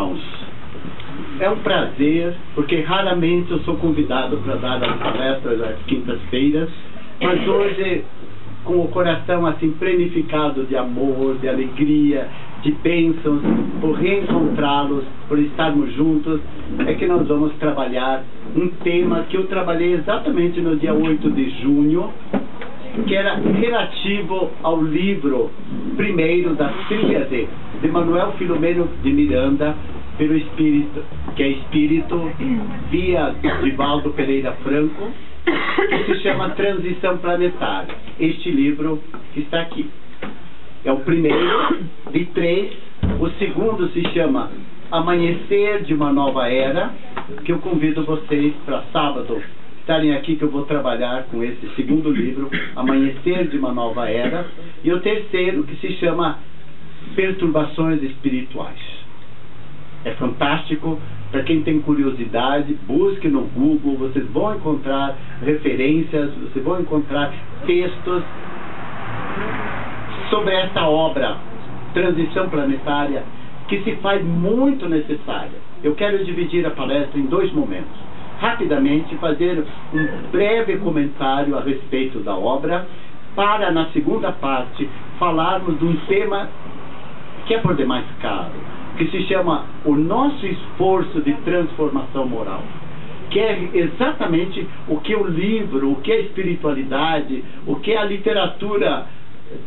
irmãos, é um prazer, porque raramente eu sou convidado para dar as palestras às quintas-feiras, mas hoje, com o coração assim plenificado de amor, de alegria, de bênçãos, por reencontrá-los, por estarmos juntos, é que nós vamos trabalhar um tema que eu trabalhei exatamente no dia 8 de junho, que era relativo ao livro primeiro da Tríade de Manuel Filomeno de Miranda, pelo Espírito, que é Espírito, via Divaldo Pereira Franco, que se chama Transição Planetária. Este livro que está aqui é o primeiro de 3. O segundo se chama Amanhecer de uma Nova Era, que eu convido vocês para sábado estarem aqui, que eu vou trabalhar com esse segundo livro, Amanhecer de uma Nova Era. E o terceiro, que se chama Perturbações Espirituais. É fantástico. Para quem tem curiosidade, busque no Google, vocês vão encontrar referências, vocês vão encontrar textos sobre essa obra, Transição Planetária, que se faz muito necessária. Eu quero dividir a palestra em 2 momentos. Rapidamente fazer um breve comentário a respeito da obra, para na segunda parte falarmos de um tema que é por demais caro, que se chama o nosso esforço de transformação moral, que é exatamente o que o livro, o que a espiritualidade, o que a literatura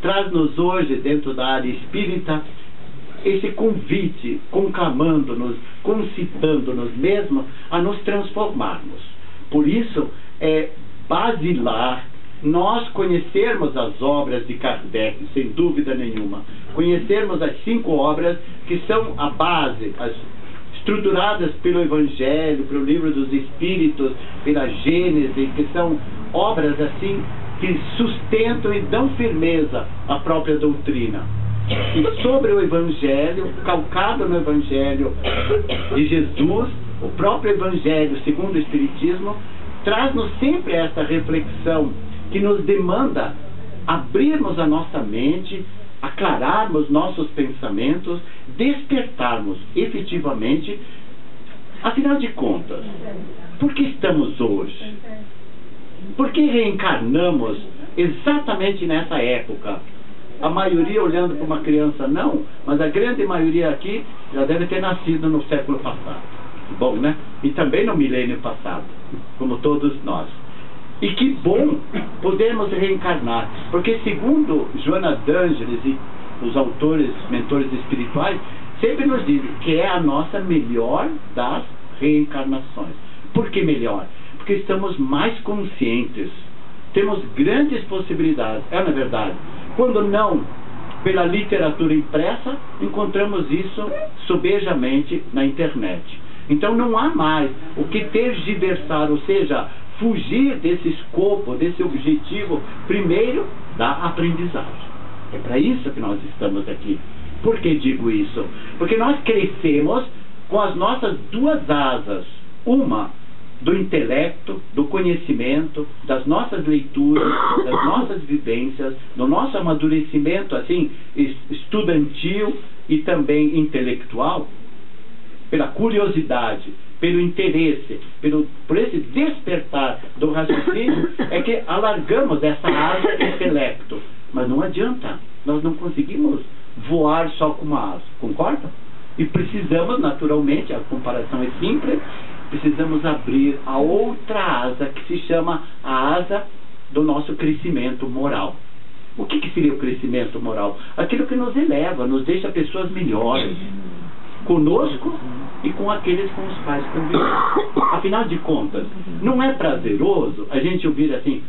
traz-nos hoje dentro da área espírita, esse convite, conclamando-nos, concitando-nos mesmo a nos transformarmos. Por isso é basilar nós conhecermos as obras de Kardec, sem dúvida nenhuma, conhecermos as 5 obras que são a base, as estruturadas pelo Evangelho, pelo Livro dos Espíritos, pela Gênese, que são obras assim que sustentam e dão firmeza à própria doutrina. E sobre o Evangelho, calcado no Evangelho de Jesus, o próprio Evangelho segundo o Espiritismo traz-nos sempre essa reflexão que nos demanda abrirmos a nossa mente, aclararmos nossos pensamentos, despertarmos efetivamente. Afinal de contas, por que estamos hoje? Por que reencarnamos exatamente nessa época? A maioria olhando para uma criança não, mas a grande maioria aqui já deve ter nascido no século passado. Bom, né? E também no milênio passado, como todos nós. E que bom podermos reencarnar, porque segundo Joana d'Ângeles e os autores, mentores espirituais, sempre nos dizem que é a nossa melhor das reencarnações. Por que melhor? Porque estamos mais conscientes, temos grandes possibilidades, é na verdade. Quando não pela literatura impressa, encontramos isso sobejamente na internet. Então não há mais o que tergiversar, ou seja, fugir desse escopo, desse objetivo, primeiro, da aprendizagem. É para isso que nós estamos aqui. Por que digo isso? Porque nós crescemos com as nossas 2 asas. Uma, do intelecto, do conhecimento, das nossas leituras, das nossas vivências, do nosso amadurecimento, assim, estudantil e também intelectual, pela curiosidade, pelo interesse, por esse despertar do raciocínio, é que alargamos essa asa do intelecto. Mas não adianta, nós não conseguimos voar só com uma asa, concorda? E precisamos, naturalmente, a comparação é simples, precisamos abrir a outra asa, que se chama a asa do nosso crescimento moral. O que seria o crescimento moral? Aquilo que nos eleva, nos deixa pessoas melhores, conosco e com aqueles com os quais convivemos. Afinal de contas, não é prazeroso a gente ouvir assim: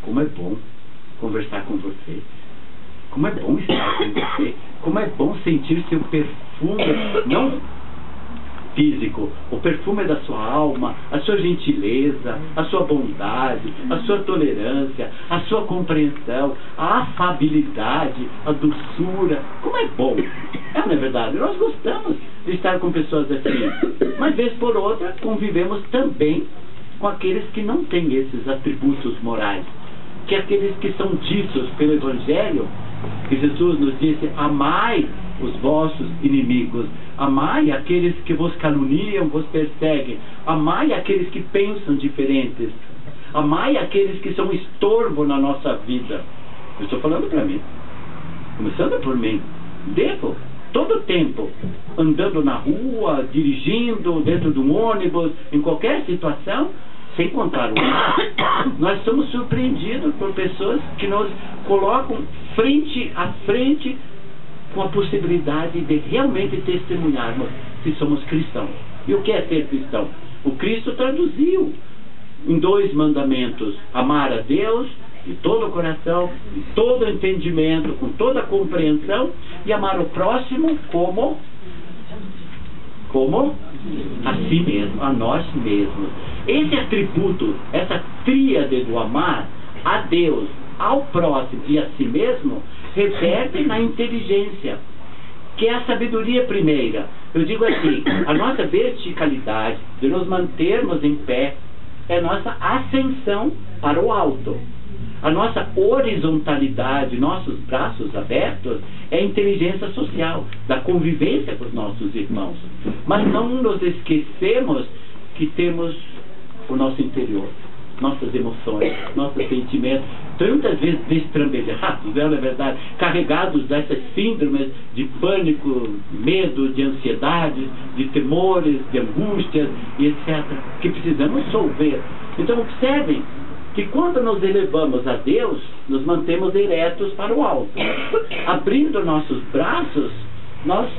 como é bom conversar com você, como é bom estar com você, como é bom sentir seu perfume, não físico, o perfume da sua alma, a sua gentileza, a sua bondade, a sua tolerância, a sua compreensão, a afabilidade, a doçura. Como é bom! Não é verdade? Nós gostamos de estar com pessoas assim, mas vez por outra convivemos também com aqueles que não têm esses atributos morais, que aqueles que são ditos pelo Evangelho, que Jesus nos disse: amai os vossos inimigos, Amai aqueles que vos caluniam, vos perseguem. Amai aqueles que pensam diferentes. Amai aqueles que são estorvo na nossa vida. Eu estou falando para mim. Começando por mim. Devo, todo tempo, andando na rua, dirigindo, dentro de um ônibus, em qualquer situação, sem contar o nós somos surpreendidos por pessoas que nos colocam frente a frente com a possibilidade de realmente testemunharmos se somos cristãos. E o que é ser cristão? O Cristo traduziu em 2 mandamentos: amar a Deus de todo o coração, de todo o entendimento, com toda a compreensão, e amar o próximo como a si mesmo, a nós mesmos. Esse atributo, essa tríade do amar a Deus, ao próximo e a si mesmo, reverte na inteligência, que é a sabedoria primeira. Eu digo assim, a nossa verticalidade de nos mantermos em pé é a nossa ascensão para o alto. A nossa horizontalidade, nossos braços abertos, é a inteligência social, da convivência com os nossos irmãos. Mas não nos esquecemos que temos o nosso interior, nossas emoções, nossos sentimentos, tantas vezes destrambelhados, não é verdade? Carregados dessas síndromes de pânico, medo, de ansiedade, de temores, de angústias e etc., que precisamos solver. Então observem que quando nos elevamos a Deus, nos mantemos eretos para o alto. Abrindo nossos braços, nós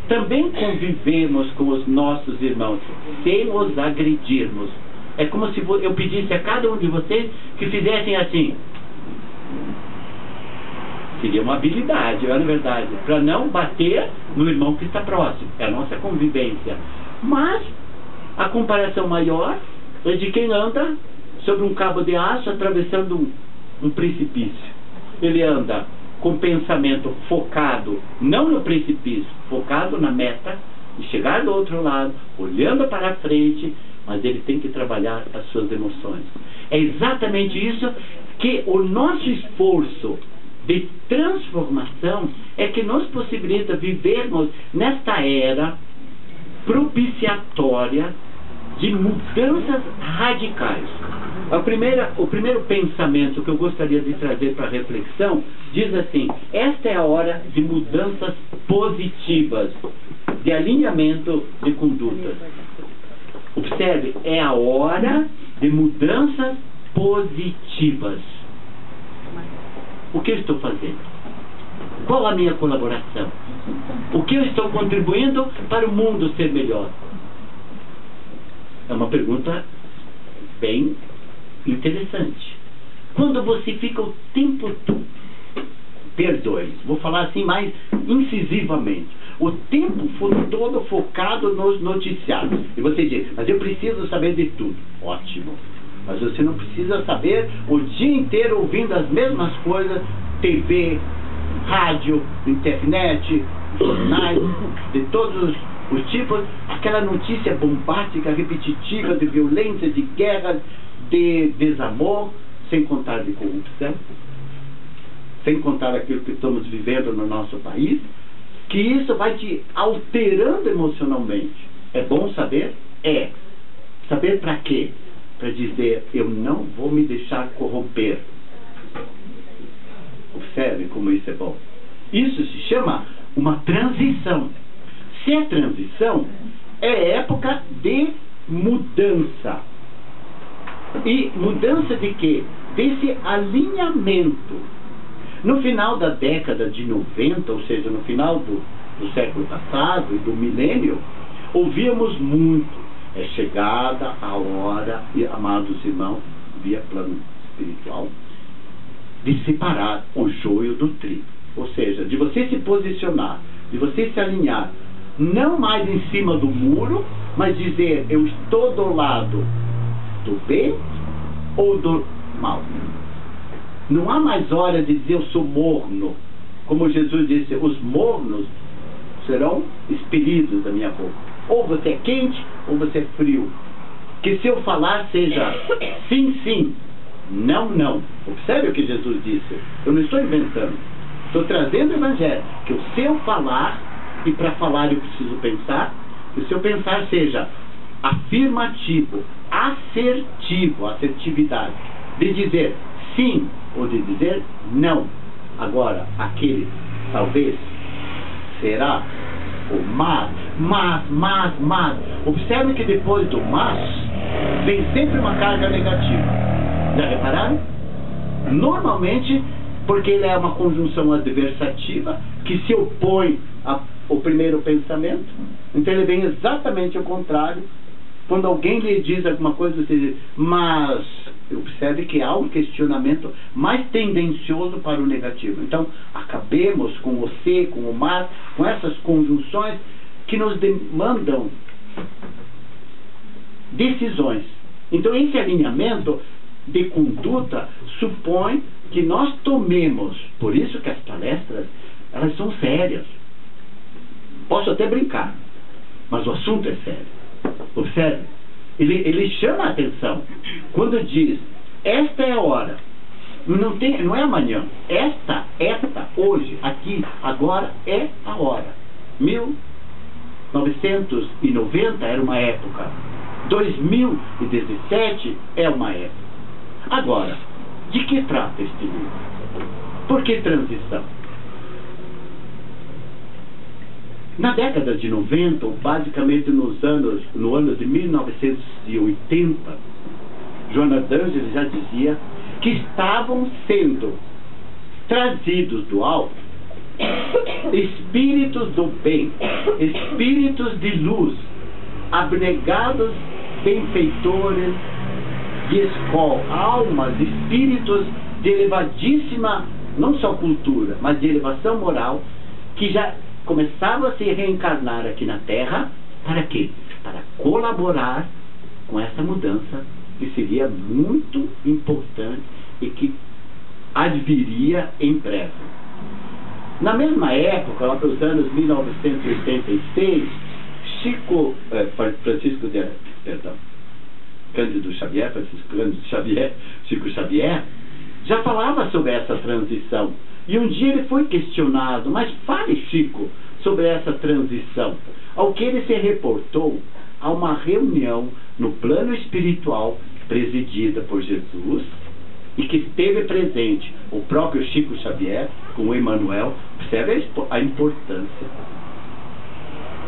também convivemos com os nossos irmãos, sem os agredirmos. É como se eu pedisse a cada um de vocês que fizessem assim. Seria uma habilidade, não é verdade? Para não bater no irmão que está próximo. É a nossa convivência. Mas a comparação maior é de quem anda sobre um cabo de aço atravessando um precipício. Ele anda com pensamento focado, não no precipício, focado na meta, de chegar do outro lado, olhando para a frente, mas ele tem que trabalhar as suas emoções. É exatamente isso que o nosso esforço de transformação é que nos possibilita vivermos nesta era propiciatória de mudanças radicais. O primeiro pensamento que eu gostaria de trazer para a reflexão diz assim: esta é a hora de mudanças positivas, de alinhamento de condutas. Observe, é a hora de mudanças positivas. O que eu estou fazendo? Qual a minha colaboração? O que eu estou contribuindo para o mundo ser melhor? É uma pergunta bem interessante. Quando você fica o tempo todo, perdoe, vou falar assim mais incisivamente, o tempo todo focado nos noticiários, e você diz, mas eu preciso saber de tudo. Ótimo. Mas você não precisa saber o dia inteiro ouvindo as mesmas coisas, TV, rádio, internet, jornais, de todos os tipos, aquela notícia bombástica, repetitiva, de violência, de guerra, de desamor, sem contar de corrupção, sem contar aquilo que estamos vivendo no nosso país, que isso vai te alterando emocionalmente. É bom saber? É. Saber para quê? Para dizer, eu não vou me deixar corromper. Observe como isso é bom. Isso se chama uma transição. Se é transição, é época de mudança. E mudança de quê? Desse alinhamento. No final da década de 90, ou seja, no final do século passado e do milênio, ouvíamos muito. É chegada a hora, amados irmãos, via plano espiritual, de separar o joio do trigo. Ou seja, de você se posicionar, de você se alinhar, não mais em cima do muro, mas dizer, eu estou do lado do bem ou do mal. Não há mais hora de dizer, eu sou morno. Como Jesus disse, os mornos serão expelidos da minha boca. Ou você é quente, ou você é frio. Que se eu falar seja sim, sim, não, não. Observe o que Jesus disse. Eu não estou inventando. Estou trazendo o Evangelho. Que o seu falar e para falar eu preciso pensar. Que o seu pensar seja afirmativo, assertivo, assertividade, de dizer sim ou de dizer não. Agora, aquele talvez, será, ou mas. Observe que depois do mas, vem sempre uma carga negativa. Já repararam? Normalmente, porque ele é uma conjunção adversativa que se opõe ao primeiro pensamento. Então ele vem exatamente ao contrário. Quando alguém lhe diz alguma coisa, você diz, mas observe que há um questionamento mais tendencioso para o negativo. Então, acabemos com o se, com o mas, com essas conjunções que nos demandam decisões. Então, esse alinhamento de conduta supõe que nós tomemos, por isso que as palestras, elas são sérias. Posso até brincar, mas o assunto é sério. Observe, ele chama a atenção quando diz, esta é a hora, não é amanhã, esta, hoje, aqui, agora é a hora. 1990 era uma época, 2017 é uma época. Agora, de que trata este livro? Por que transição? Na década de 90, ou basicamente no ano de 1980, Joana d'Angelo já dizia que estavam sendo trazidos do alto espíritos do bem, espíritos de luz, abnegados benfeitores de escola, almas, espíritos de elevadíssima, não só cultura, mas de elevação moral, que já começavam a se reencarnar aqui na Terra. Para quê? Para colaborar com essa mudança que seria muito importante e que adviria em breve. Na mesma época, lá pelos anos 1986, Cândido Xavier, Chico Xavier, já falava sobre essa transição. E um dia ele foi questionado, mas fale, Chico, sobre essa transição. Ao que ele se reportou a uma reunião no plano espiritual presidida por Jesus e que esteve presente o próprio Chico Xavier com o Emmanuel. Observe a importância.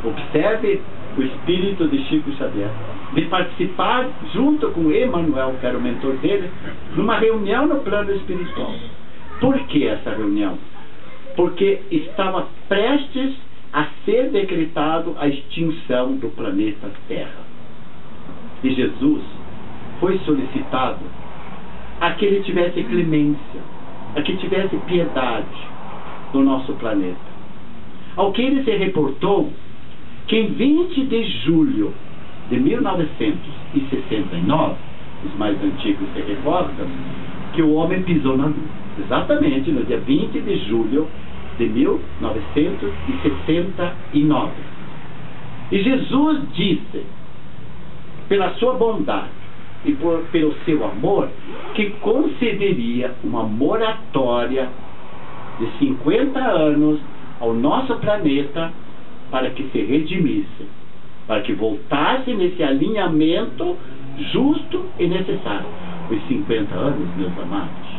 Observe o espírito de Chico Xavier de participar junto com Emmanuel, que era o mentor dele, numa reunião no plano espiritual. Por que essa reunião? Porque estava prestes a ser decretado a extinção do planeta Terra. E Jesus foi solicitado a que ele tivesse clemência, a que tivesse piedade do nosso planeta. Ao que ele se reportou que em 20 de julho de 1969, os mais antigos se recordam, que o homem pisou na Lua. Exatamente no dia 20 de julho de 1969. E Jesus disse, pela sua bondade e pelo seu amor, que concederia uma moratória de 50 anos ao nosso planeta para que se redimisse, para que voltasse nesse alinhamento justo e necessário. Os 50 anos, meus amados,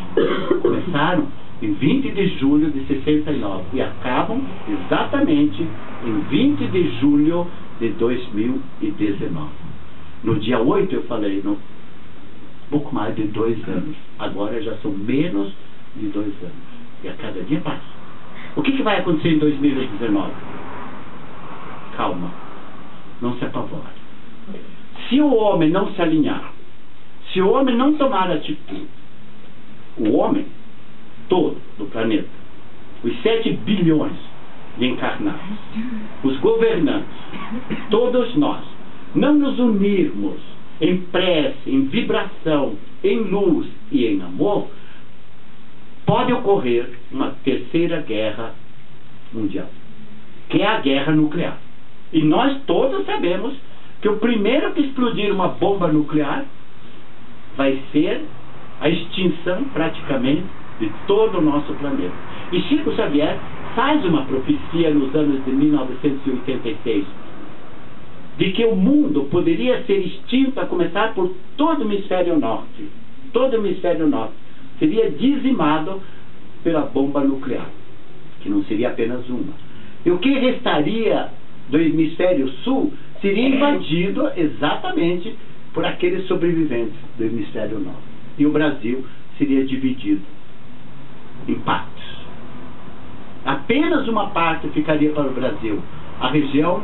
começaram em 20 de julho de 69 e acabam exatamente em 20 de julho de 2019. No dia 8 eu falei, pouco mais de 2 anos. Agora já são menos de 2 anos. E a cada dia passa. O que vai acontecer em 2019? Calma. Não se apavore. Se o homem não se alinhar, se o homem não tomar atitude, o homem todo do planeta, os 7 bilhões de encarnados, os governantes, todos nós, não nos unirmos em prece, em vibração, em luz e em amor, pode ocorrer uma terceira guerra mundial, que é a guerra nuclear. E nós todos sabemos que o primeiro que explodir uma bomba nuclear vai ser a extinção praticamente de todo o nosso planeta. E Chico Xavier faz uma profecia nos anos de 1986 de que o mundo poderia ser extinto, a começar por todo o hemisfério norte. Todo o hemisfério norte seria dizimado pela bomba nuclear, que não seria apenas uma. E o que restaria do hemisfério sul seria invadido exatamente por aqueles sobreviventes do hemisfério norte. E o Brasil seria dividido em partes. Apenas uma parte ficaria para o Brasil, a região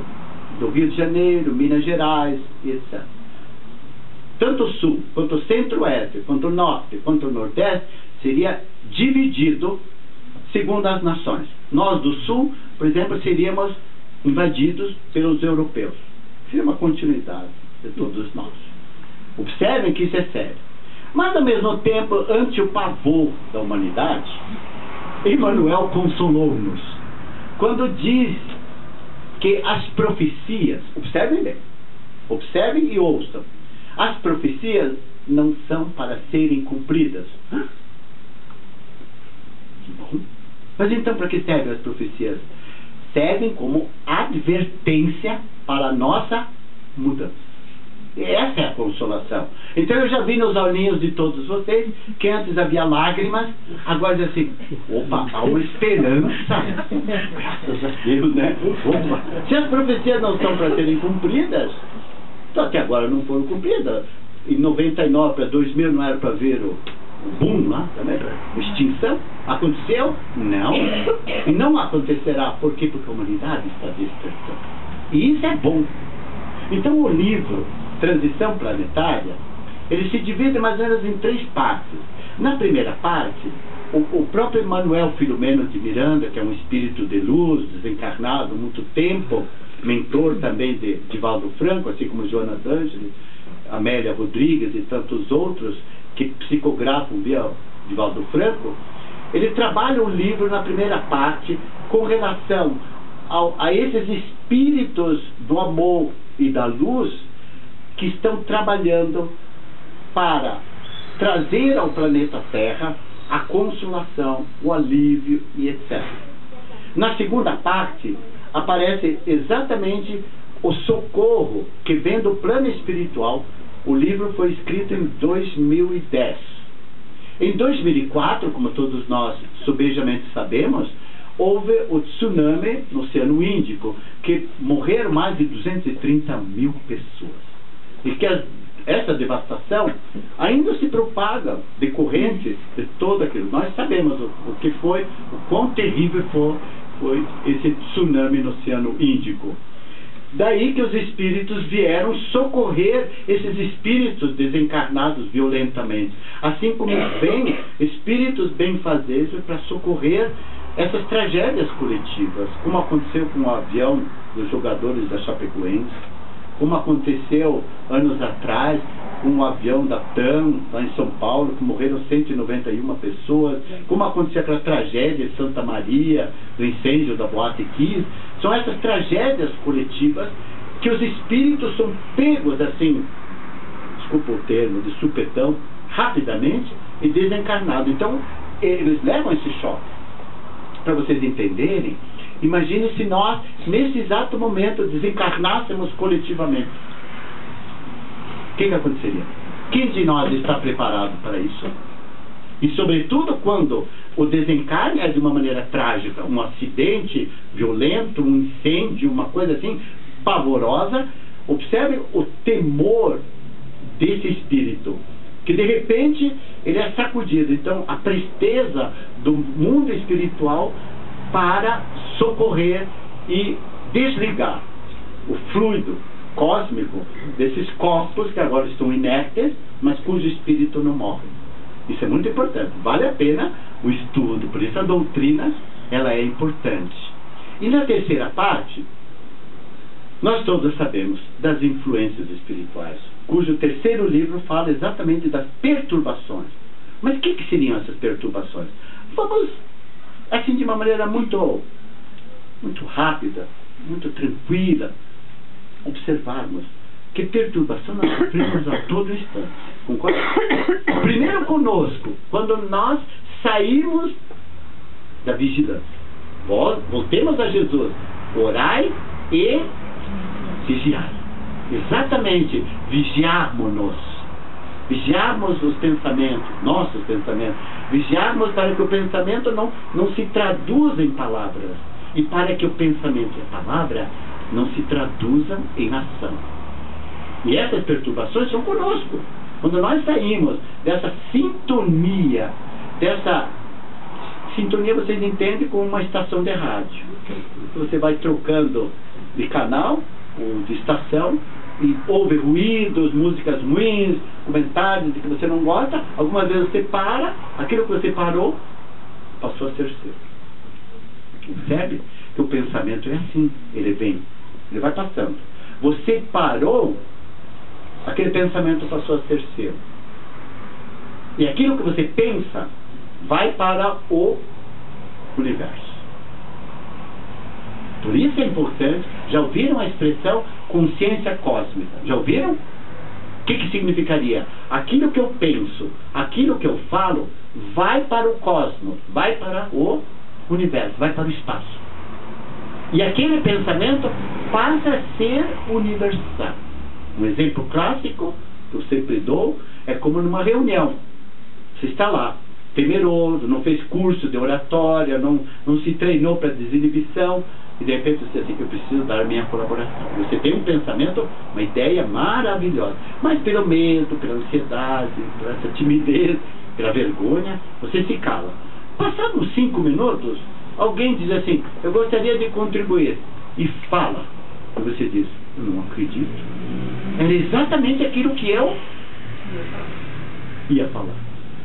do Rio de Janeiro, Minas Gerais, etc. Tanto o sul, quanto o centro-oeste, quanto o norte, quanto o nordeste, seria dividido segundo as nações. Nós do sul, por exemplo, seríamos invadidos pelos europeus. Seria uma continuidade de todos nós. Observem que isso é sério. Mas, ao mesmo tempo, ante o pavor da humanidade, Emmanuel consolou-nos quando diz que as profecias, observem bem, observem e ouçam, as profecias não são para serem cumpridas. Que bom. Mas então para que servem as profecias? Servem como advertência para a nossa mudança. E essa é a consolação. Então eu já vi nos olhinhos de todos vocês que antes havia lágrimas, agora diz assim, opa, há uma esperança. Graças a Deus, né? Opa. Se as profecias não são para serem cumpridas, então até agora não foram cumpridas. Em 99 para 2000 não era para ver o boom lá, também, a extinção. Aconteceu? Não. E não acontecerá. Por quê? Porque a humanidade está despertando. E isso é bom. Então o livro Transição Planetária, ele se divide mais ou menos em 3 partes. Na primeira parte, o próprio Manuel Filomeno de Miranda, que é um espírito de luz, desencarnado há muito tempo, mentor também de Divaldo Franco, assim como Joana D'Angeli, Amélia Rodrigues e tantos outros que psicografam via Divaldo Franco, ele trabalha o livro na primeira parte com relação a esses espíritos do amor e da luz que estão trabalhando para trazer ao planeta Terra a consolação, o alívio e etc. Na segunda parte aparece exatamente o socorro que vem do plano espiritual. O livro foi escrito em 2010. Em 2004, como todos nós subejamente sabemos, houve o tsunami no Oceano Índico, que morreram mais de 230 mil pessoas. E que essa devastação ainda se propaga decorrente de todo aquilo. Nós sabemos o que foi, o quão terrível foi esse tsunami no Oceano Índico. Daí que os espíritos vieram socorrer esses espíritos desencarnados violentamente. Assim como vêm espíritos benfazejos para socorrer essas tragédias coletivas, como aconteceu com o avião dos jogadores da Chapecoense, como aconteceu anos atrás com o avião da TAM, lá em São Paulo, que morreram 191 pessoas, como aconteceu aquela tragédia de Santa Maria, do incêndio da Boate Kiss. São essas tragédias coletivas que os espíritos são pegos assim, desculpa o termo, de supetão, rapidamente e desencarnados. Então, eles levam esse choque. Para vocês entenderem, imagine se nós, nesse exato momento, desencarnássemos coletivamente. O que aconteceria? Quem de nós está preparado para isso? E sobretudo quando o desencarne é de uma maneira trágica, um acidente violento, um incêndio, uma coisa assim, pavorosa. Observe o temor desse espírito, que de repente ele é sacudido. Então a presteza do mundo espiritual para socorrer e desligar o fluido cósmico desses corpos que agora estão inertes, mas cujo espírito não morre. Isso é muito importante, vale a pena o estudo, por isso a doutrina ela é importante. E na terceira parte, nós todos sabemos das influências espirituais, cujo terceiro livro fala exatamente das perturbações. Mas o que seriam essas perturbações? Vamos, assim, de uma maneira muito rápida, muito tranquila, observarmos que perturbação nós sofremos a todo instante. Concorda? Primeiro conosco, quando nós saímos da vigilância. Voltemos a Jesus. Orai e vigiai. Exatamente. Vigiarmos-nos. Vigiarmos os pensamentos, nossos pensamentos. Vigiarmos para que o pensamento não se traduza em palavras. E para que o pensamento e a palavra não se traduzam em ação. E essas perturbações são conosco. Quando nós saímos dessa sintonia, vocês entendem como uma estação de rádio. Você vai trocando de canal ou de estação e ouve ruídos, músicas ruins, comentários de que você não gosta. Algumas vezes você para, aquilo que você parou passou a ser seu. Percebe? Que o pensamento é assim, ele vai passando. Você parou, aquele pensamento passou a ser seu. E aquilo que você pensa vai para o universo. Por isso é importante. Já ouviram a expressão consciência cósmica? Já ouviram? O que significaria? Aquilo que eu penso, aquilo que eu falo, vai para o cosmos, vai para o universo, vai para o espaço. E aquele pensamento passa a ser universal. Um exemplo clássico que eu sempre dou é como numa reunião. Você está lá, temeroso, não fez curso de oratória, não se treinou para desinibição, e de repente você diz assim: eu preciso dar a minha colaboração. Você tem um pensamento, uma ideia maravilhosa, mas pelo medo, pela ansiedade, por essa timidez, pela vergonha, você se cala. Passados 5 minutos, alguém diz assim: eu gostaria de contribuir, e fala. E você diz: eu não acredito. Era exatamente aquilo que eu ia falar.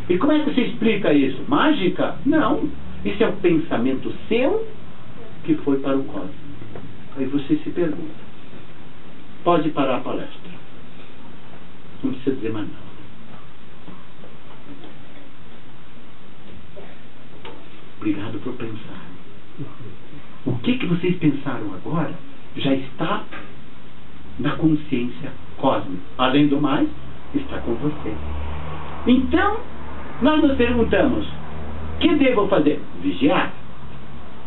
E como é que você explica isso? Mágica? Não. Isso é um pensamento seu que foi para o cosmos. Aí você se pergunta. Pode parar a palestra. Não precisa dizer mais nada. Obrigado por pensar. O que vocês pensaram agora já está na consciência cósmica. Além do mais, está com você. Então, nós nos perguntamos: o que devo fazer? Vigiar.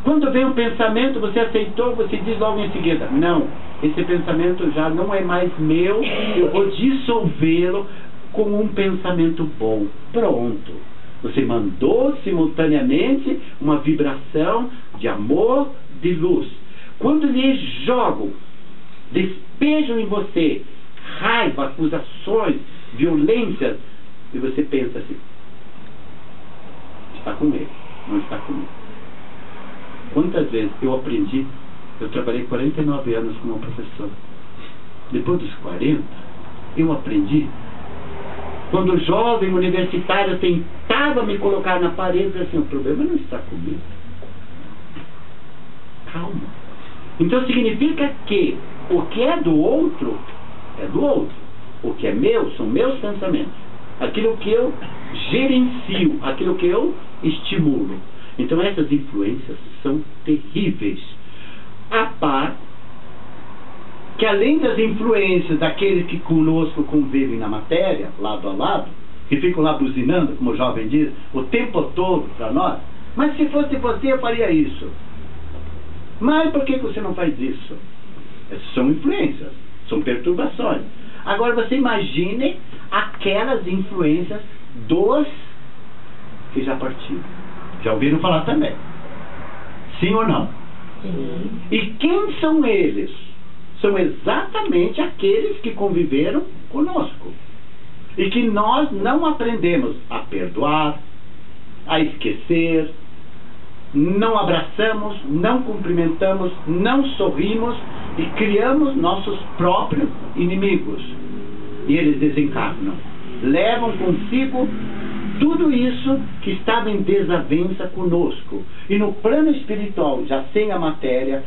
Quando vem um pensamento, você aceitou, você diz logo em seguida: não, esse pensamento já não é mais meu, eu vou dissolvê-lo com um pensamento bom. Pronto. Você mandou simultaneamente uma vibração de amor, de luz. Quando lhes jogam, despejam em você raiva, acusações, violências, e você pensa assim: está com ele, não está comigo. Quantas vezes eu aprendi? Eu trabalhei 49 anos como professor. Depois dos 40, eu aprendi. Quando o jovem universitário tentava me colocar na parede, assim: o problema não está comigo. Calma. Então significa que o que é do outro, é do outro. O que é meu, são meus pensamentos. Aquilo que eu gerencio, aquilo que eu estimulo. Então essas influências são terríveis. A par que, além das influências daqueles que conosco convivem na matéria, lado a lado, que ficam lá buzinando, como o jovem diz, o tempo todo para nós: mas se fosse você, eu faria isso. Mas por que você não faz isso? Essas são influências, são perturbações. Agora você imagine aquelas influências dos que já partiram. Já ouviram falar também? Sim ou não? Sim. E quem são eles? São exatamente aqueles que conviveram conosco. E que nós não aprendemos a perdoar, a esquecer, não abraçamos, não cumprimentamos, não sorrimos e criamos nossos próprios inimigos. E eles desencarnam. Levam consigo tudo isso que estava em desavença conosco. E no plano espiritual, já sem a matéria,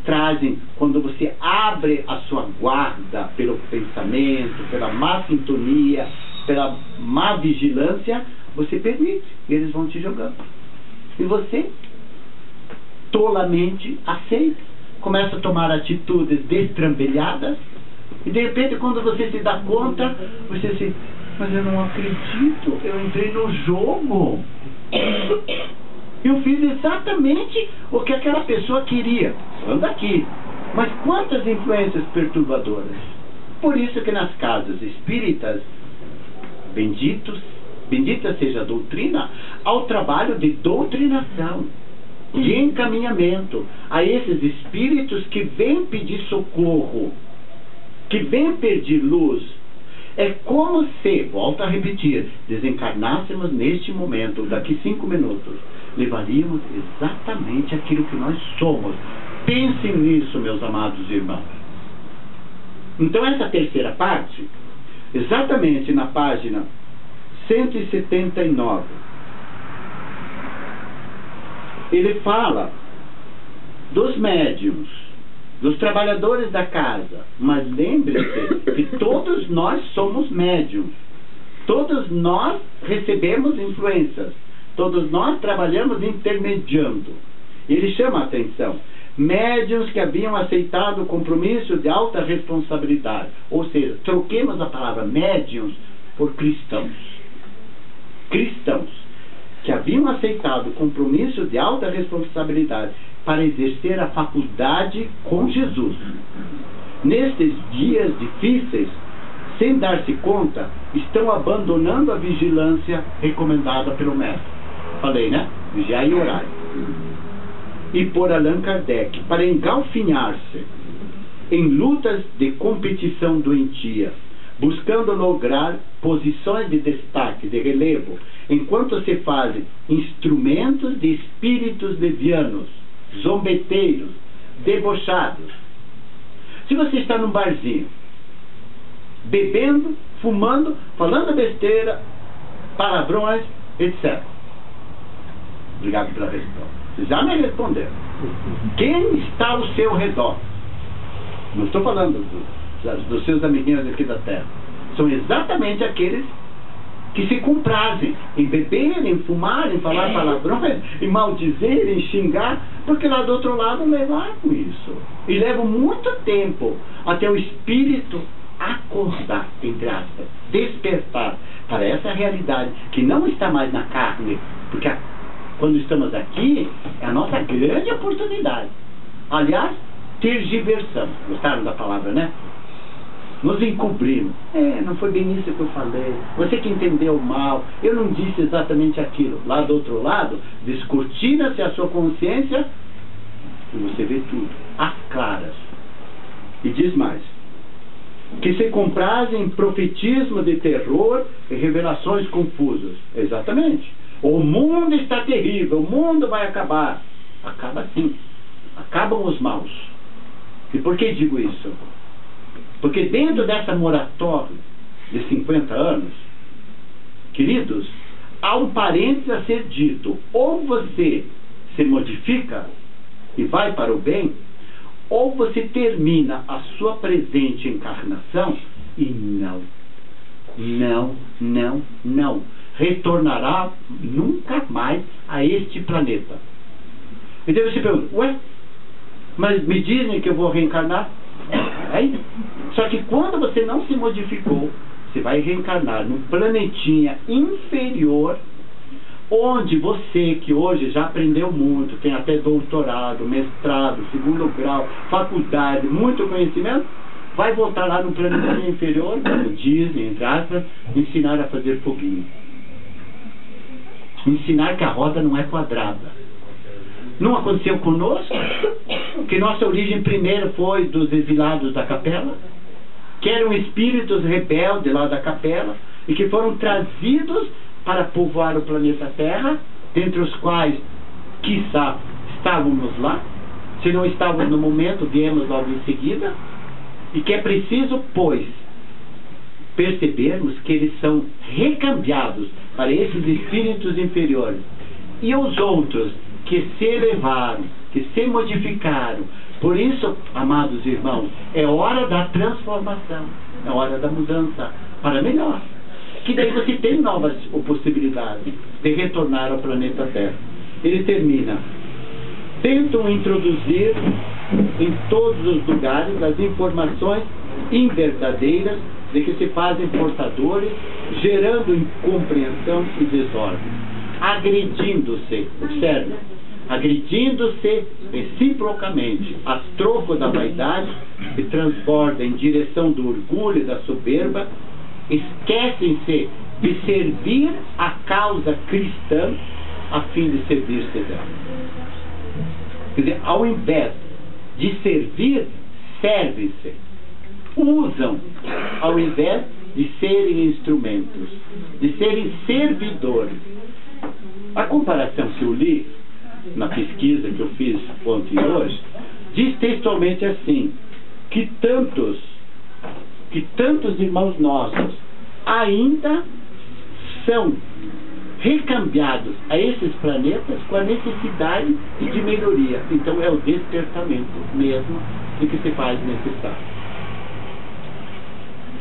trazem, quando você abre a sua guarda pelo pensamento, pela má sintonia, pela má vigilância, você permite, e eles vão te jogando. E você, tolamente, aceita, começa a tomar atitudes destrambelhadas, e de repente, quando você se dá conta, você se: mas eu não acredito, eu entrei no jogo. Eu fiz exatamente o que aquela pessoa queria. Falando aqui. Mas quantas influências perturbadoras? Por isso que nas casas espíritas, bendita seja a doutrina, há o trabalho de doutrinação, de encaminhamento a esses espíritos que vêm pedir socorro, que vêm pedir luz. É como se, volto a repetir, desencarnássemos neste momento, daqui 5 minutos, levaríamos exatamente aquilo que nós somos. Pensem nisso, meus amados irmãos. Então essa terceira parte, exatamente na página 179, ele fala dos médiuns, dos trabalhadores da casa. Mas lembre-se que todos nós somos médiuns. Todos nós recebemos influências. Todos nós trabalhamos intermediando. Ele chama a atenção. Médiuns que haviam aceitado o compromisso de alta responsabilidade. Ou seja, troquemos a palavra médiuns por cristãos. Cristãos que haviam aceitado o compromisso de alta responsabilidade para exercer a faculdade com Jesus. Nestes dias difíceis, sem dar-se conta, estão abandonando a vigilância recomendada pelo Mestre. Falei, né? Vigiai e orai. E por Allan Kardec, para engalfinhar-se em lutas de competição doentia, buscando lograr posições de destaque, de relevo, enquanto se fazem instrumentos de espíritos levianos, zombeteiros, debochados. Se você está num barzinho, bebendo, fumando, falando besteira, palavrões, etc. Obrigado pela resposta. Vocês já me responderam. Quem está ao seu redor? Não estou falando dos seus amiguinhos aqui da terra. São exatamente aqueles que se comprazem em beber, em fumar, em falar palavrões, em maldizer, em xingar, porque lá do outro lado levaram isso. E levam muito tempo até o espírito acordar, entre aspas, despertar para essa realidade que não está mais na carne, porque quando estamos aqui é a nossa grande oportunidade. Aliás, tergiversamos. Gostaram da palavra, né? Nos encobrimos. Não foi bem isso que eu falei. Você que entendeu mal. Eu não disse exatamente aquilo. Lá do outro lado, descortina-se a sua consciência e você vê tudo, às claras. E diz mais: que se comprazem em profetismo de terror e revelações confusas. Exatamente. O mundo está terrível, o mundo vai acabar. Acaba sim. Acabam os maus. E por que digo isso? Porque dentro dessa moratória de 50 anos, queridos, há um parênteses a ser dito. Ou você se modifica e vai para o bem, ou você termina a sua presente encarnação e não retornará nunca mais a este planeta. Então você pergunta, ué, mas me dizem que eu vou reencarnar? Só que quando você não se modificou, você vai reencarnar num planetinha inferior, onde você, que hoje já aprendeu muito, tem até doutorado, mestrado, segundo grau, faculdade, muito conhecimento, vai voltar lá no planetinha inferior, como dizem, entre aspas, ensinar a fazer foguinho. Ensinar que a roda não é quadrada. Não aconteceu conosco? Que nossa origem primeiro foi dos exilados da capela, que eram espíritos rebeldes lá da capela e que foram trazidos para povoar o planeta Terra, dentre os quais, quiçá, estávamos lá. Se não estávamos no momento, viemos logo em seguida. E que é preciso, pois, percebermos que eles são recambiados para esses espíritos inferiores. E os outros que se elevaram, que se modificaram. Por isso, amados irmãos, é hora da transformação, é hora da mudança para melhor. Que daí você tem novas possibilidades de retornar ao planeta Terra. Ele termina: tentam introduzir em todos os lugares as informações inverdadeiras de que se fazem portadores, gerando incompreensão e desordem. agredindo-se, observe, agredindo-se reciprocamente, a troco da vaidade, que transborda em direção do orgulho e da soberba, esquecem-se de servir a causa cristã a fim de servir-se dela. Quer dizer, ao invés de servir, servem-se, usam, ao invés de serem instrumentos, de serem servidores. A comparação que eu li na pesquisa que eu fiz ontem e hoje, diz textualmente assim, que tantos irmãos nossos ainda são recambiados a esses planetas com a necessidade de melhoria. Então é o despertamento mesmo de que se faz necessário.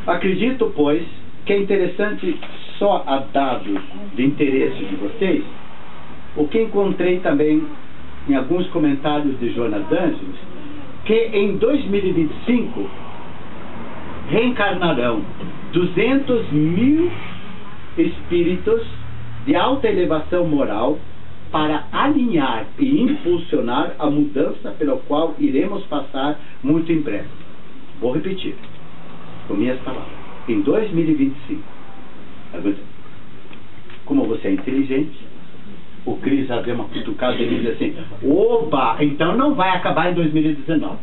Acredito, pois, que é interessante, só a dados de interesse de vocês, o que encontrei também em alguns comentários de Jonas Angeles, que em 2025 reencarnarão 200 mil espíritos de alta elevação moral para alinhar e impulsionar a mudança pela qual iremos passar muito em breve. Vou repetir, com minhas palavras. Em 2025, como você é inteligente, o Cris já deu uma cutucada e diz assim, opa, então não vai acabar em 2019.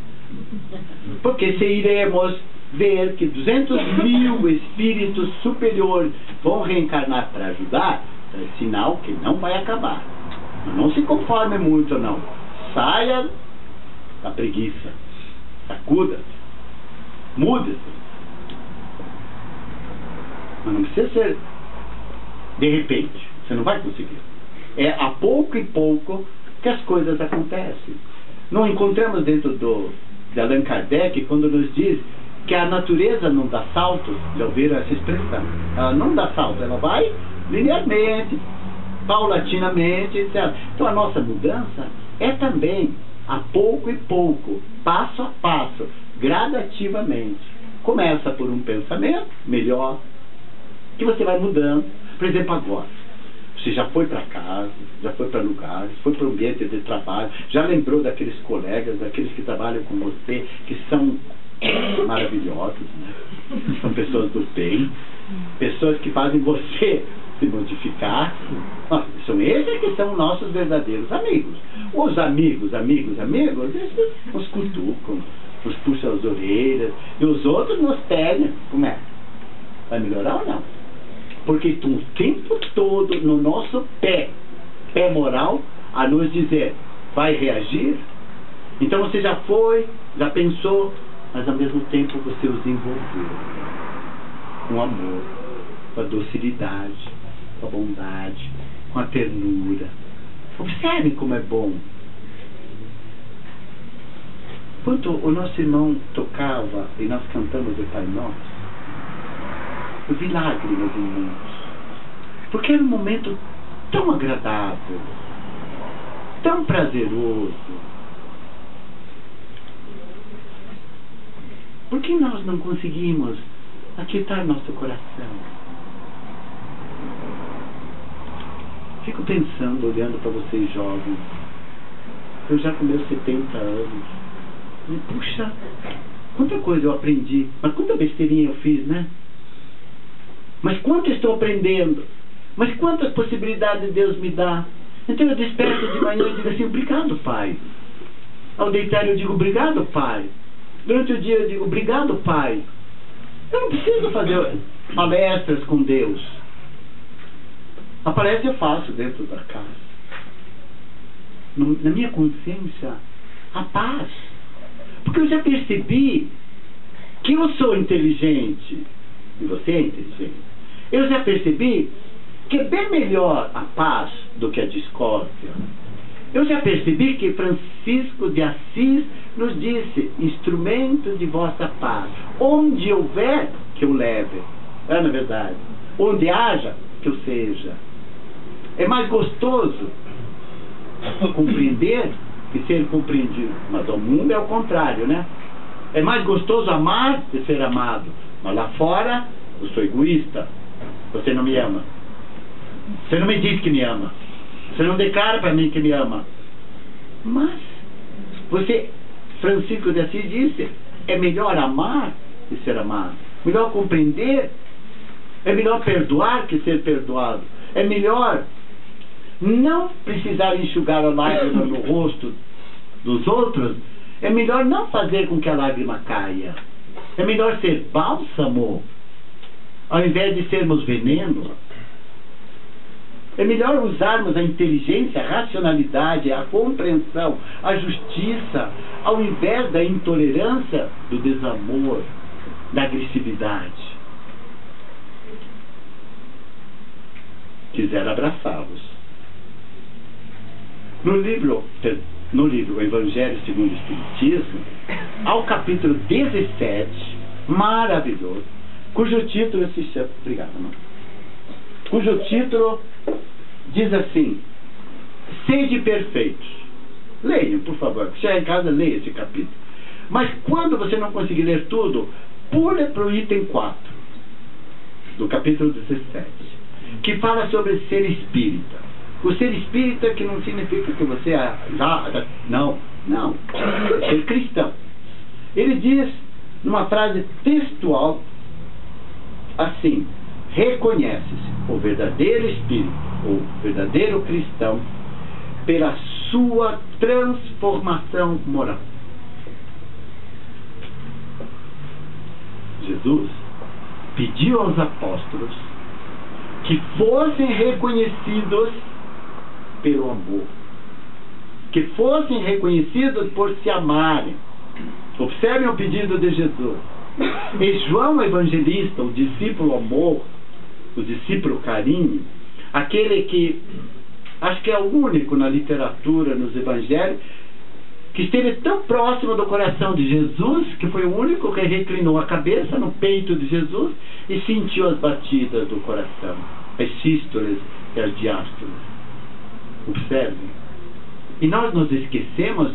Porque se iremos ver que 200 mil espíritos superiores vão reencarnar para ajudar, é sinal que não vai acabar. Não se conforme muito, não. Saia da preguiça. Sacuda-se. Mude-se. Mas não precisa ser de repente. Você não vai conseguir. É a pouco e pouco que as coisas acontecem. Não encontramos dentro de Allan Kardec quando nos diz que a natureza não dá saltos. Já ouviram essa expressão? Ela não dá saltos, ela vai linearmente, paulatinamente, etc. Então a nossa mudança é também a pouco e pouco, passo a passo, gradativamente. Começa por um pensamento melhor, que você vai mudando. Por exemplo, agora, você já foi para casa, já foi para lugares, foi para o ambiente de trabalho, já lembrou daqueles colegas, daqueles que trabalham com você, que são maravilhosos, né? São pessoas do bem, pessoas que fazem você se modificar. São esses que são nossos verdadeiros amigos. Os amigos, esses nos cutucam, nos puxam as orelhas, e os outros nos pedem. Como é? Vai melhorar ou não? Porque estão o tempo todo no nosso pé moral, a nos dizer, vai reagir? Então você já foi, já pensou, mas ao mesmo tempo você os envolveu com amor, com a docilidade, com a bondade, com a ternura. Observem como é bom. Quando o nosso irmão tocava e nós cantamos o Pai Nosso, eu vi lágrimas em muitos, porque era um momento tão agradável, tão prazeroso. Por que nós não conseguimos aquietar nosso coração? Fico pensando, olhando para vocês jovens, eu já com meus 70 anos, e, puxa, quanta coisa eu aprendi, mas quanta besteirinha eu fiz, né? Mas quanto estou aprendendo, mas quantas possibilidades Deus me dá. Então eu desperto de manhã e digo assim, obrigado, Pai. Ao deitar eu digo, obrigado, Pai. Durante o dia eu digo, obrigado, Pai. Eu não preciso fazer palestras com Deus. A palestra eu faço dentro da casa. Na minha consciência, a paz. Porque eu já percebi que eu sou inteligente. E você é inteligente. Eu já percebi que é bem melhor a paz do que a discórdia. Eu já percebi que Francisco de Assis nos disse, instrumento de vossa paz. Onde houver, que eu leve. É na verdade. Onde haja, que eu seja. É mais gostoso compreender que ser compreendido. Mas ao mundo é o contrário, né? É mais gostoso amar que ser amado. Mas lá fora, eu sou egoísta. Você não me ama. Você não me diz que me ama. Você não declara para mim que me ama. Mas você, Francisco de Assis disse, é melhor amar que ser amado. Melhor compreender. É melhor perdoar que ser perdoado. É melhor não precisar enxugar a lágrima no rosto dos outros. É melhor não fazer com que a lágrima caia. É melhor ser bálsamo ao invés de sermos veneno. É melhor usarmos a inteligência, a racionalidade, a compreensão, a justiça, ao invés da intolerância, do desamor, da agressividade. Quisera abraçá-los. No livro O Evangelho segundo o Espiritismo, ao capítulo 17, maravilhoso, cujo título se chama... Obrigado, irmão. Cujo título diz assim: sede perfeitos. Leiam, por favor. Se chegar em casa, leia esse capítulo. Mas quando você não conseguir ler tudo, pule para o item 4 do capítulo 17, que fala sobre ser espírita. O ser espírita, que não significa que você não, ser cristão. Ele diz numa frase textual assim: reconhece-se o verdadeiro espírito, o verdadeiro cristão, pela sua transformação moral. Jesus pediu aos apóstolos que fossem reconhecidos pelo amor, que fossem reconhecidos por se amarem. Observem o pedido de Jesus. E João Evangelista, o discípulo amor, o discípulo carinho, aquele que acho que é o único na literatura, nos evangelhos, que esteve tão próximo do coração de Jesus, que foi o único que reclinou a cabeça no peito de Jesus e sentiu as batidas do coração, as sístoles e as diástoles. Observem. E nós nos esquecemos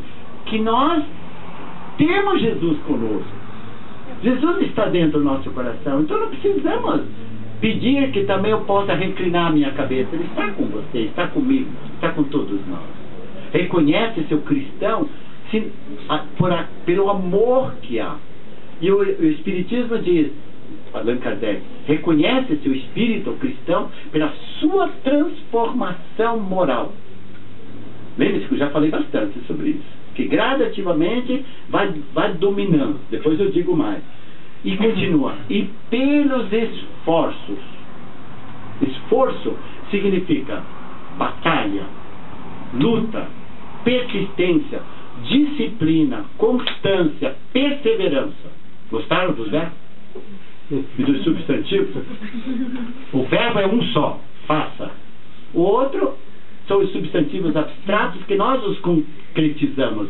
que nós temos Jesus conosco. Jesus está dentro do nosso coração. Então não precisamos pedir que também eu possa reclinar a minha cabeça. Ele está com você, está comigo, está com todos nós. Reconhece seu cristão pelo amor que há. E o Espiritismo diz, Allan Kardec, reconhece seu espírito cristão pela sua transformação moral. Lembre-se que eu já falei bastante sobre isso, que gradativamente vai dominando. Depois eu digo mais. E continua: e pelos esforços. Esforço significa batalha, luta, persistência, disciplina, constância, perseverança. Gostaram dos verbos? E dos substantivos? O verbo é um só, faça. O outro são os substantivos abstratos que nós os concretizamos: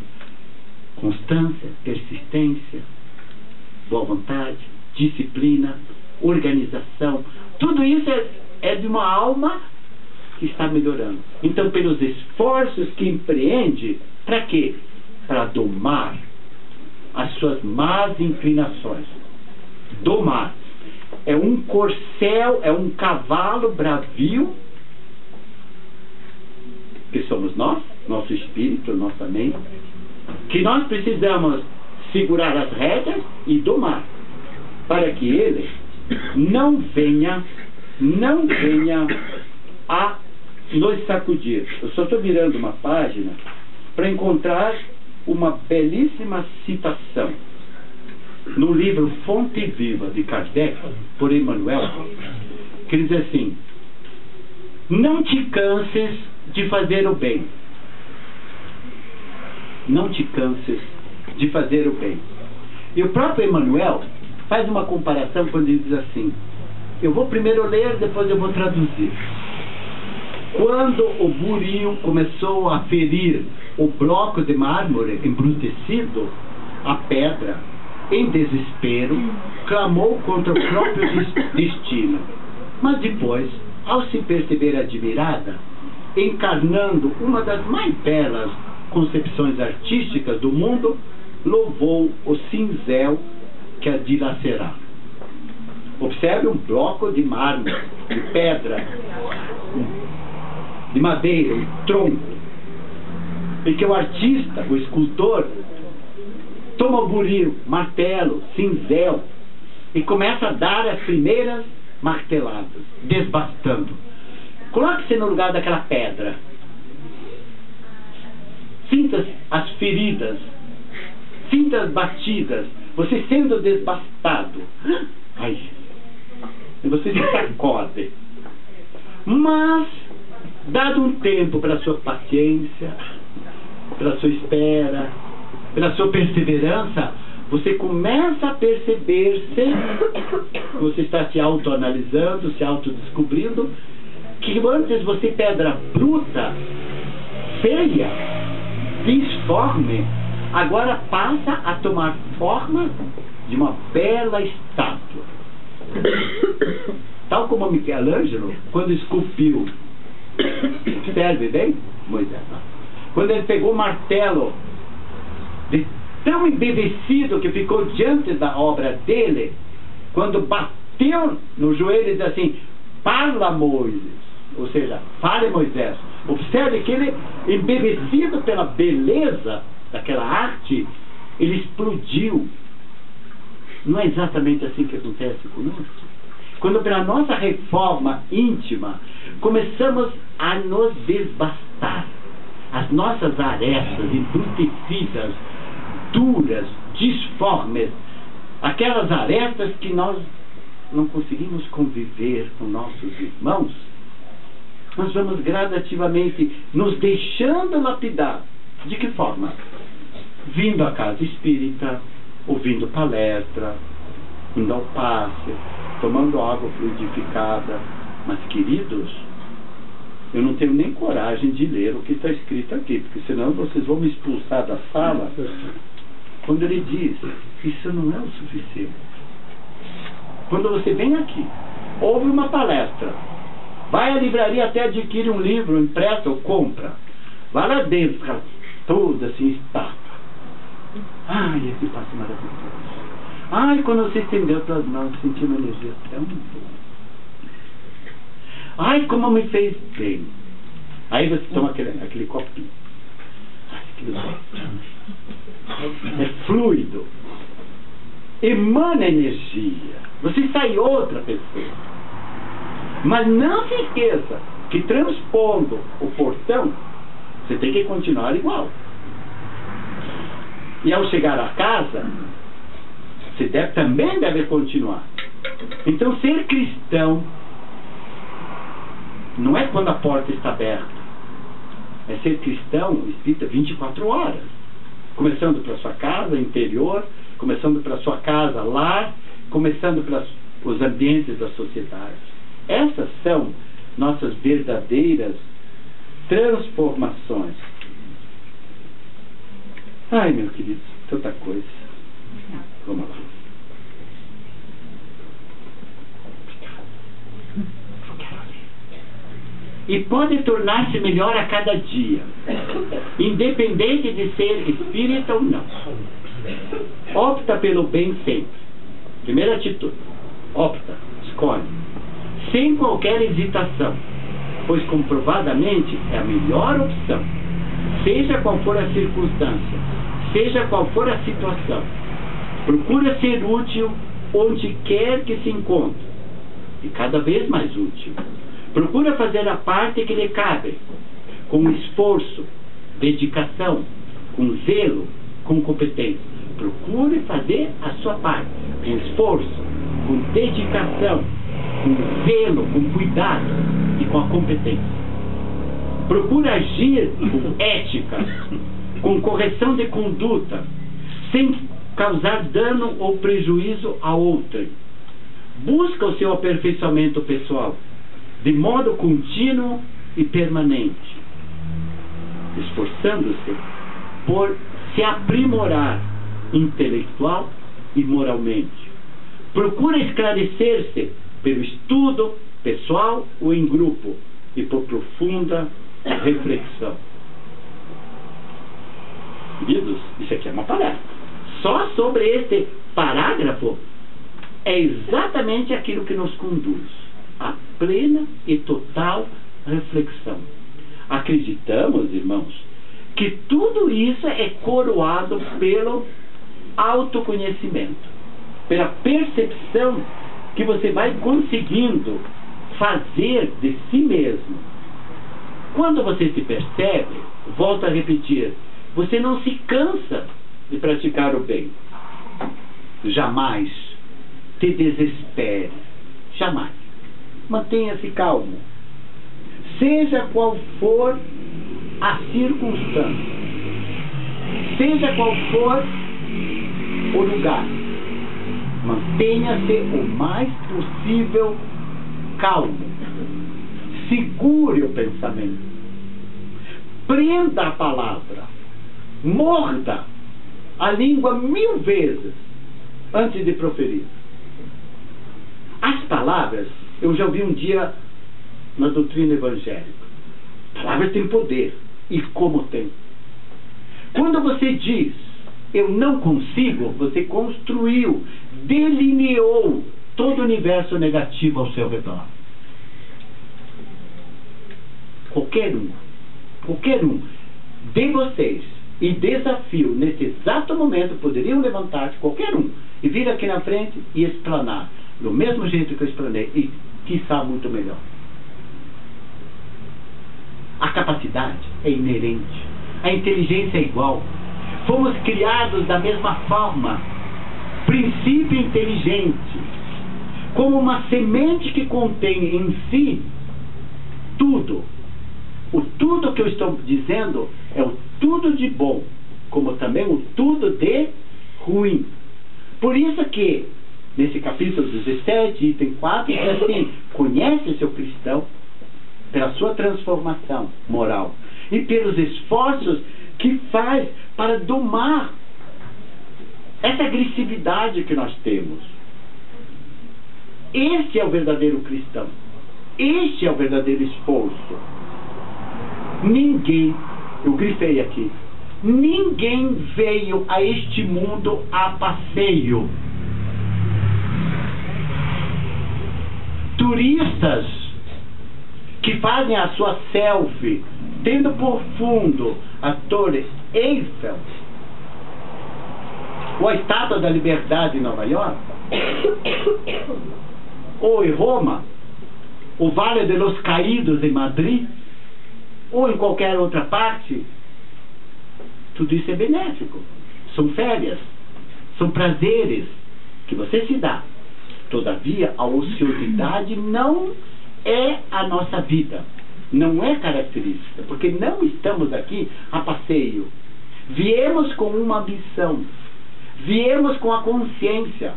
constância, persistência, boa vontade, disciplina, organização. Tudo isso é de uma alma que está melhorando. Então, pelos esforços que empreende, para quê? Para domar as suas más inclinações. Domar. É um corcel, é um cavalo bravio, que somos nós, nosso espírito, nossa mente, que nós precisamos segurar as rédeas e domar, para que ele não venha a nos sacudir. Eu só estou virando uma página para encontrar uma belíssima citação no livro Fonte Viva de Kardec, por Emmanuel, que diz assim: não te canses de fazer o bem. Não te canses de fazer o bem. E o próprio Emmanuel faz uma comparação quando ele diz assim, eu vou primeiro ler, depois eu vou traduzir. Quando o buril começou a ferir o bloco de mármore embrutecido, a pedra, em desespero, clamou contra o próprio destino. Mas depois, ao se perceber admirada, encarnando uma das mais belas concepções artísticas do mundo, louvou o cinzel que a dilacerava. Observe um bloco de mármore, de pedra, de madeira, um tronco, em que o artista, o escultor, toma o buril, martelo, cinzel e começa a dar as primeiras marteladas, desbastando. Coloque-se no lugar daquela pedra. Sinta as feridas, sinta as batidas, você sendo desbastado. Ai, e você se sacode. Mas, dado um tempo pela sua paciência, pela sua espera, pela sua perseverança, você começa a perceber-se, você está se autoanalisando, se autodescobrindo, que antes você, pedra bruta, feia, disforme, agora passa a tomar forma de uma bela estátua. Tal como Michelangelo, quando esculpiu, observe bem, Moisés, quando ele pegou o martelo, tão embevecido que ficou diante da obra dele, quando bateu no joelho e disse assim: fala, Moisés, ou seja, fale, Moisés. Observe que ele, embevecido pela beleza daquela arte, ele explodiu. Não é exatamente assim que acontece conosco? Quando pela nossa reforma íntima começamos a nos desbastar, as nossas arestas embrutecidas, duras, disformes, aquelas arestas que nós não conseguimos conviver com nossos irmãos, nós vamos gradativamente nos deixando lapidar. De que forma? Vindo à casa espírita, ouvindo palestra, indo ao passe, tomando água fluidificada. Mas, queridos, eu não tenho nem coragem de ler o que está escrito aqui, porque senão vocês vão me expulsar da sala. Quando ele diz, isso não é o suficiente. Quando você vem aqui, ouve uma palestra, vai à livraria até adquire um livro, empresta ou compra, vai lá dentro, tudo assim, estátua. Ai, esse passo maravilhoso. Ai, quando você estendeu as mãos, senti uma energia tão boa. Ai, como me fez bem. Aí você toma aquele copinho. Ai, aquilo é fluido. Emana energia. Você sai outra pessoa. Mas não se esqueça que, transpondo o portão, você tem que continuar igual. E ao chegar à casa, você também deve continuar. Então, ser cristão não é quando a porta está aberta. É ser cristão espírita 24 horas. Começando pela sua casa interior, começando pela sua casa lar, começando pelos ambientes da sociedade. Essas são nossas verdadeiras transformações. Ai, meu querido, tanta coisa. Vamos lá. E pode tornar-se melhor a cada dia, independente de ser espírita ou não. Opta pelo bem sempre. Primeira atitude. Opta, escolhe, sem qualquer hesitação, pois comprovadamente é a melhor opção, seja qual for a circunstância, seja qual for a situação. Procura ser útil onde quer que se encontre, e cada vez mais útil. Procura fazer a parte que lhe cabe, com esforço, dedicação, com zelo, com competência. Procure fazer a sua parte, com esforço, com dedicação, com zelo, com cuidado e com a competência. Procura agir com ética, com correção de conduta, sem causar dano ou prejuízo a outrem. Busca o seu aperfeiçoamento pessoal, de modo contínuo e permanente, esforçando-se por se aprimorar intelectual e moralmente. Procura esclarecer-se pelo estudo pessoal ou em grupo e por profunda reflexão. Queridos, isso aqui é uma palestra. Só sobre este parágrafo é exatamente aquilo que nos conduz à plena e total reflexão. acreditamos, irmãos, que tudo isso é coroado pelo autoconhecimento, pela percepção que você vai conseguindo fazer de si mesmo. Quando você se percebe, volto a repetir, você não se cansa de praticar o bem. Jamais te desespere. Jamais. Mantenha-se calmo. Seja qual for a circunstância, seja qual for o lugar, mantenha-se o mais possível calmo. Segure o pensamento. Prenda a palavra. Morda a língua 1000 vezes antes de proferir. As palavras, eu já ouvi um dia na doutrina evangélica. Palavras têm poder. E como tem? Quando você diz, eu não consigo, você construiu, delineou todo o universo negativo ao seu redor. Qualquer um de vocês, e desafio, nesse exato momento, poderiam levantar-se, qualquer um, e vir aqui na frente e explanar, do mesmo jeito que eu explanei, e quiçá muito melhor. A capacidade é inerente, a inteligência é igual, fomos criados da mesma forma, princípio inteligente, como uma semente que contém em si tudo. O tudo que eu estou dizendo é o tudo de bom, como também o tudo de ruim. Por isso que, nesse capítulo 17, item 4, diz assim, conhece seu cristão pela sua transformação moral e pelos esforços que faz para domar essa agressividade que nós temos. Este é o verdadeiro cristão. Este é o verdadeiro esforço. Ninguém, eu grifei aqui, ninguém veio a este mundo a passeio. Turistas que fazem a sua selfie, tendo por fundo a Torre Eiffel, ou a Estátua da Liberdade em Nova York, ou em Roma, o Vale de los Caídos em Madrid, ou em qualquer outra parte, tudo isso é benéfico. São férias, são prazeres que você se dá. Todavia, a ociosidade não é a nossa vida, não é característica, porque não estamos aqui a passeio. Viemos com uma missão, viemos com a consciência,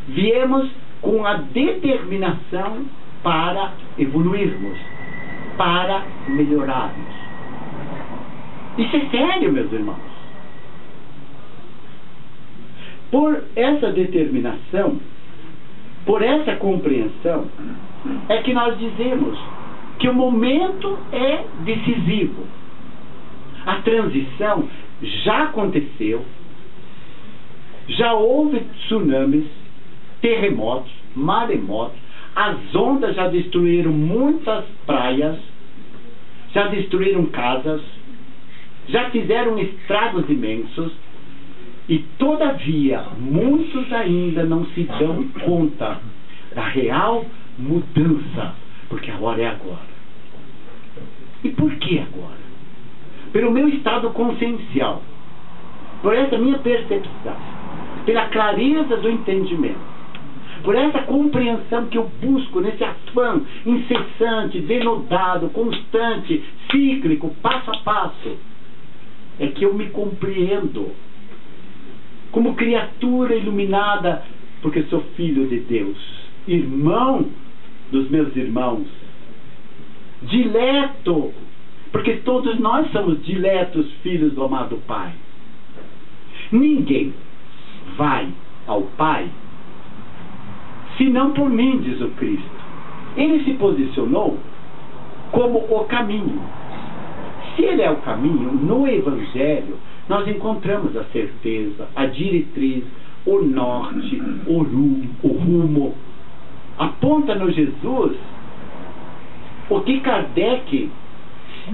viemos com a determinação para evoluirmos, para melhorarmos. Isso é sério, meus irmãos. Por essa determinação, por essa compreensão, é que nós dizemos que o momento é decisivo. A transição já aconteceu, já houve tsunamis, terremotos, maremotos, as ondas já destruíram muitas praias, já destruíram casas, já fizeram estragos imensos, e todavia muitos ainda não se dão conta da real mudança, porque a hora é agora. E por que agora? Pelo meu estado consciencial, por essa minha percepção, pela clareza do entendimento, por essa compreensão que eu busco nesse afã incessante, denodado, constante, cíclico, passo a passo, é que eu me compreendo como criatura iluminada, porque sou filho de Deus, irmão dos meus irmãos, dileto, porque todos nós somos diletos filhos do amado Pai. Ninguém vai ao Pai senão por mim, diz o Cristo. Ele se posicionou como o caminho. Se ele é o caminho, no Evangelho nós encontramos a certeza, a diretriz, o norte, o rumo. Aponta no Jesus o que Kardec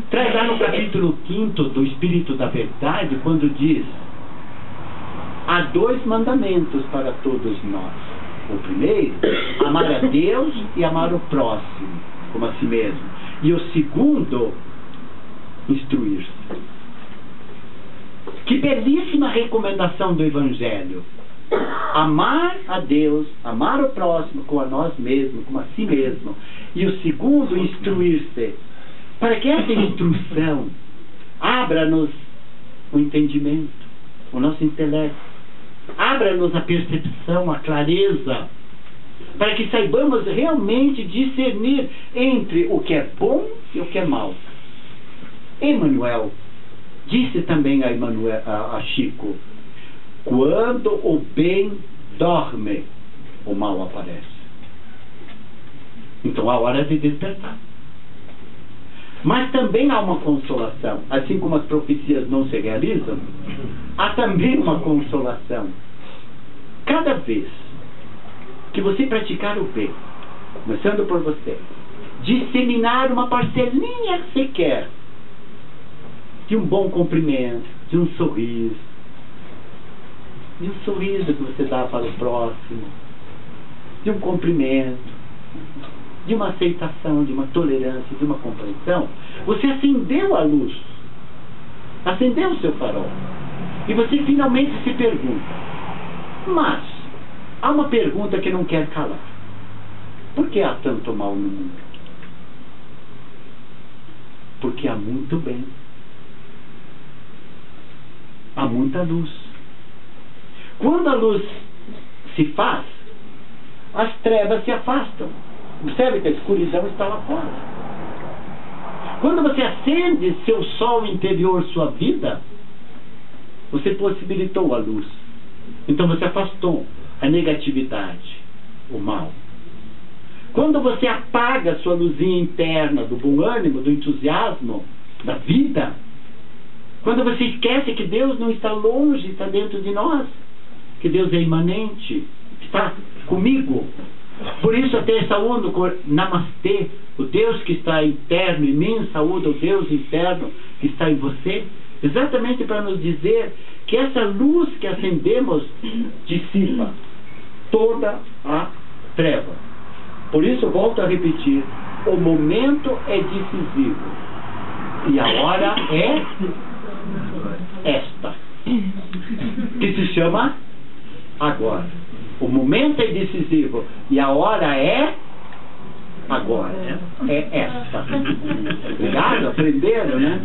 Traz lá no capítulo 5 do Espírito da Verdade, quando diz: há 2 mandamentos para todos nós. O primeiro, amar a Deus e amar o próximo, como a si mesmo. E o segundo, instruir-se. Que belíssima recomendação do Evangelho! Amar a Deus, amar o próximo como a nós mesmos, como a si mesmo. E o segundo, instruir-se. Para que essa instrução abra-nos o entendimento, o nosso intelecto, abra-nos a percepção, a clareza, para que saibamos realmente discernir entre o que é bom e o que é mal. Emmanuel disse também a Chico: quando o bem dorme, o mal aparece. Então há hora de despertar. Mas também há uma consolação. Assim como as profecias não se realizam, há também uma consolação. Cada vez que você praticar o bem, começando por você, disseminar uma parcelinha sequer de um bom cumprimento, de um sorriso que você dá para o próximo, de um cumprimento, de uma aceitação, de uma tolerância, de uma compreensão, você acendeu a luz, acendeu o seu farol. E você finalmente se pergunta: mas há uma pergunta que não quer calar: por que há tanto mal no mundo? Porque há muito bem, há muita luz. Quando a luz se faz, as trevas se afastam. Observe que a escuridão está lá fora. Quando você acende seu sol interior, sua vida, você possibilitou a luz. Então você afastou a negatividade, o mal. Quando você apaga a sua luzinha interna do bom ânimo, do entusiasmo, da vida, quando você esquece que Deus não está longe, está dentro de nós, que Deus é imanente, está comigo. Por isso até saúdo com Namastê, o Deus que está interno em mim, saúda o Deus interno que está em você, exatamente para nos dizer que essa luz que acendemos dissipa toda a treva. Por isso, volto a repetir, o momento é decisivo e a hora é esta, que se chama agora. O momento é decisivo e a hora é agora. É esta. Obrigado, aprenderam, né?